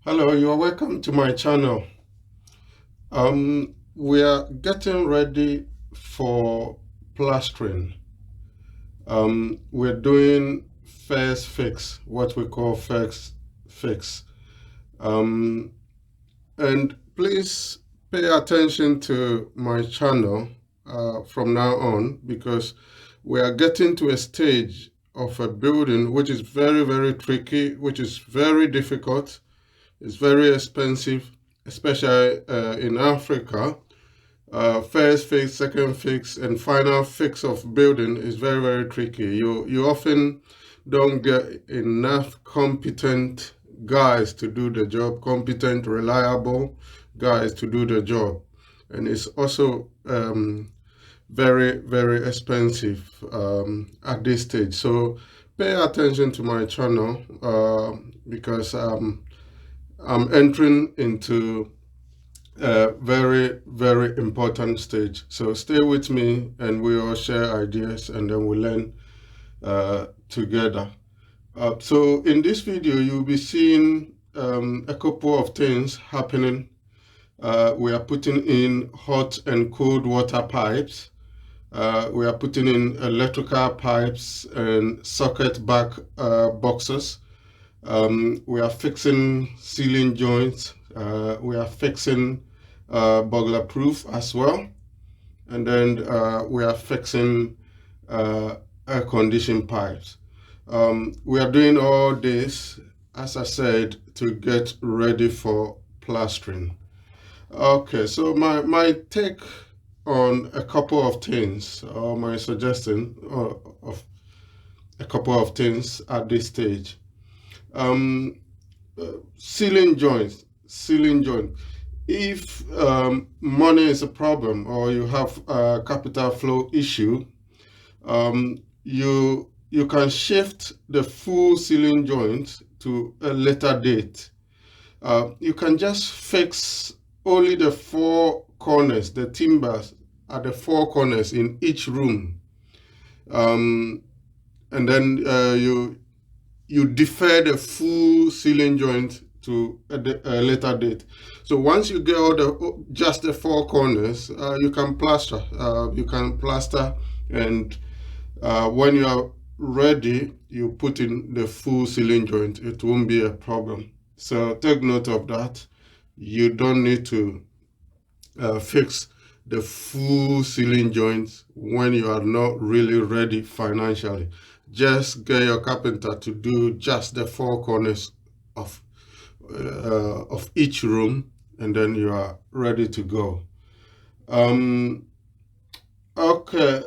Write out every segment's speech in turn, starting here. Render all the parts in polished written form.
Hello, you are welcome to my channel. We are getting ready for plastering. We're doing first fix, what we call first fix. Um, and please pay attention to my channel from now on, because we are getting to a stage of a building which is very, very tricky, which is very difficult. It's very expensive, especially in Africa. First fix, second fix, and final fix of building is very, very tricky. You often don't get enough competent guys to do the job, competent, reliable guys to do the job. And it's also very, very expensive at this stage. So pay attention to my channel because I'm entering into a very, very important stage. So stay with me and we all share ideas and then we learn together. So in this video, you'll be seeing a couple of things happening. We are putting in hot and cold water pipes. We are putting in electrical pipes and socket back boxes. We are fixing ceiling joints. We are fixing burglar proof as well. And then we are fixing air condition pipes. We are doing all this, as I said, to get ready for plastering. Okay, so my take on a couple of things, or my suggestion of a couple of things at this stage. Ceiling joints. If money is a problem or you have a capital flow issue, you can shift the full ceiling joint to a later date. You can just fix only the four corners, the timbers at the four corners in each room, and then you defer the full ceiling joint to a later date. So once you get all just the four corners, you can plaster. And when you are ready, you put in the full ceiling joint. It won't be a problem. So take note of that. You don't need to fix the full ceiling joints when you are not really ready financially. Just get your carpenter to do just the four corners of each room, and then you are ready to go. Okay.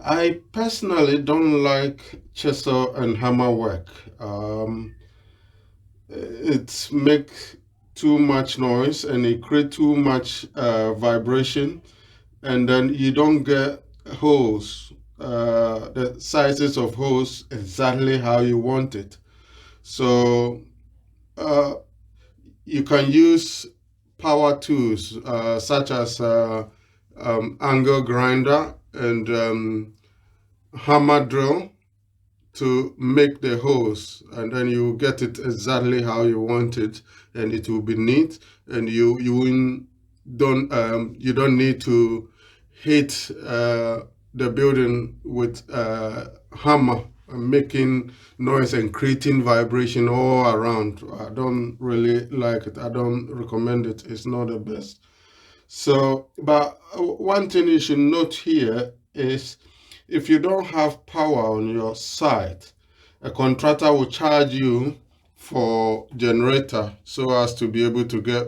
I personally don't like chisel and hammer work. It makes too much noise and it creates too much vibration, and then you don't get holes, the sizes of holes exactly how you want it. So you can use power tools such as angle grinder and hammer drill to make the holes, and then you get it exactly how you want it, and it will be neat, and you don't need to hit the building with hammer and making noise and creating vibration all around. I don't really like it. I don't recommend it. It's not the best. So, but one thing you should note here is, if you don't have power on your site, a contractor will charge you for generator so as to be able to get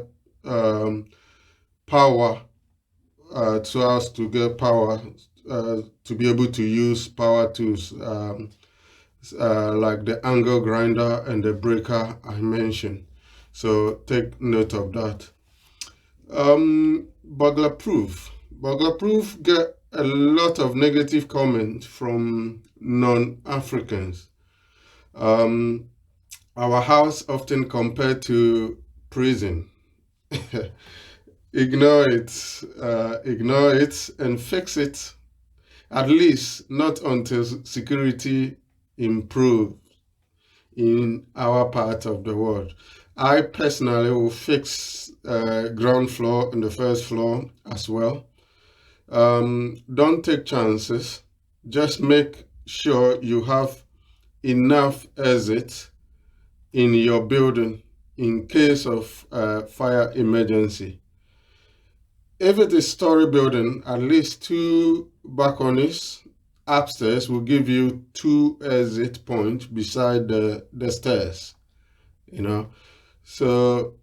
power, to be able to use power tools like the angle grinder and the breaker I mentioned. So take note of that. Burglar proof get a lot of negative comment from non-Africans. Our house often compared to prison. Ignore it and fix it, at least not until security improves. in our part of the world. I personally will fix ground floor and the first floor as well. Don't take chances. Just make sure you have enough exit in your building in case of fire emergency. If it is story building, at least 2 balconies upstairs will give you 2 exit points beside the stairs, you know. So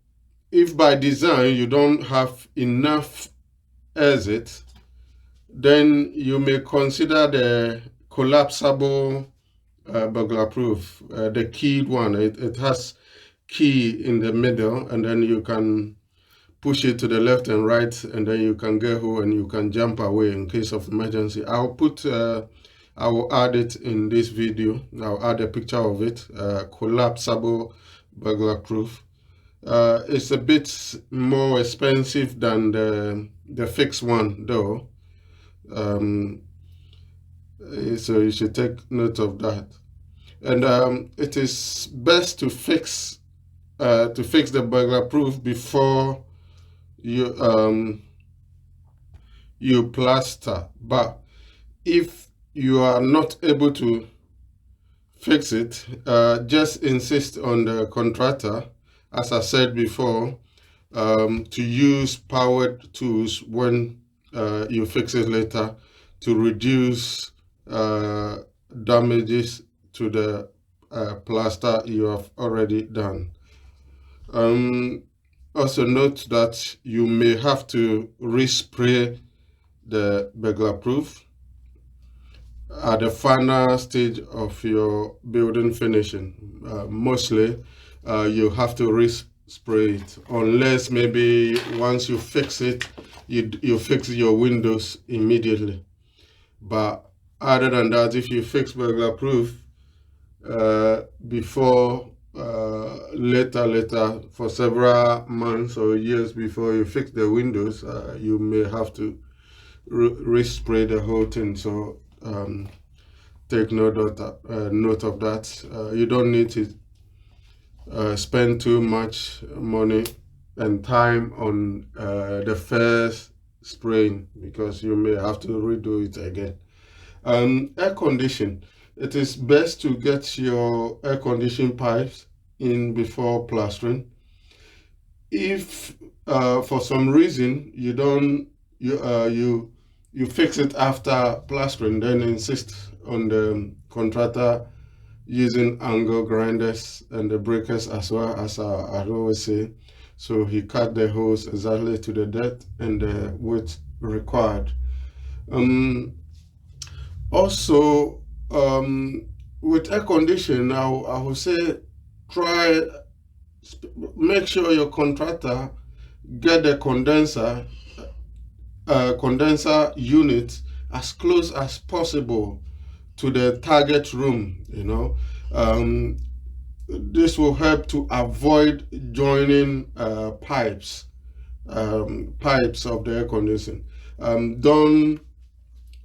if by design you don't have enough exit, then you may consider the collapsible burglar proof, the keyed one. It has key in the middle, and then you can push it to the left and right, and then you can get home and you can jump away in case of emergency. I will add it in this video. I'll add a picture of it, collapsible burglar proof. It's a bit more expensive than the fixed one though. So you should take note of that. And it is best to fix the burglar proof before you plaster. But if you are not able to fix it, just insist on the contractor, as I said before, to use powered tools when you fix it later to reduce damages to the plaster you have already done. Also note that you may have to respray the burglar proof at the final stage of your building finishing. Mostly you have to respray it, unless maybe once you fix it, you fix your windows immediately. But other than that, if you fix burglar proof before later for several months or years before you fix the windows, you may have to respray the whole thing. So take note of that. You don't need to spend too much money and time on the first spraying, because you may have to redo it again. Air condition. It is best to get your air conditioning pipes in before plastering. If for some reason you fix it after plastering, then insist on the contractor using angle grinders and the breakers as well, as I always say. So he cut the hose exactly to the depth and the width required. Also, with air conditioning, I would say make sure your contractor get the condenser unit as close as possible to the target room. This will help to avoid joining pipes of the air conditioning. Don't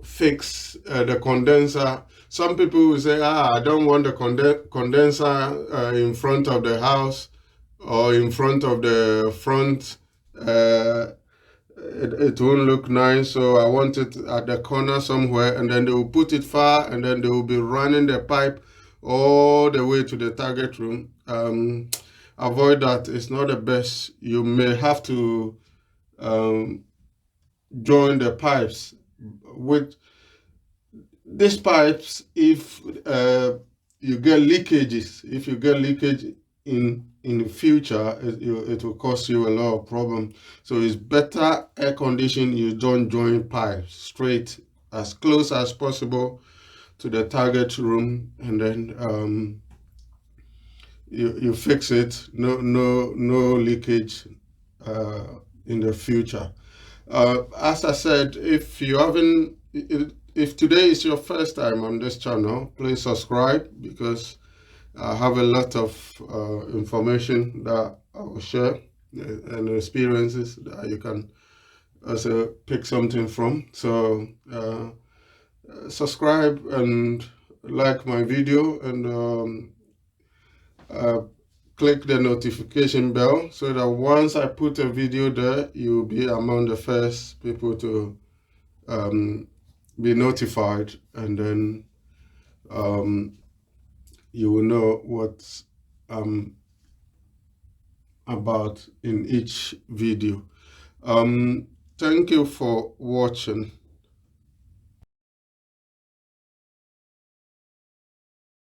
fix the condenser. Some people will say, I don't want the condenser in front of the house or in front of the front. It won't look nice, so I want it at the corner somewhere, and then they will put it far, and then they will be running the pipe all the way to the target room. Avoid that. It's not the best. You may have to join the pipes with these pipes. If you get leakages, in the future, it will cause you a lot of problems. So it's better air conditioning, you don't join pipes, straight as close as possible to the target room, and then you fix it. No leakage in the future. As I said, if today is your first time on this channel, please subscribe, because I have a lot of information that I will share and experiences that you can also pick something from. So subscribe and like my video, and click the notification bell so that once I put a video there, you'll be among the first people to be notified, and then you will know what's about in each video. Thank you for watching.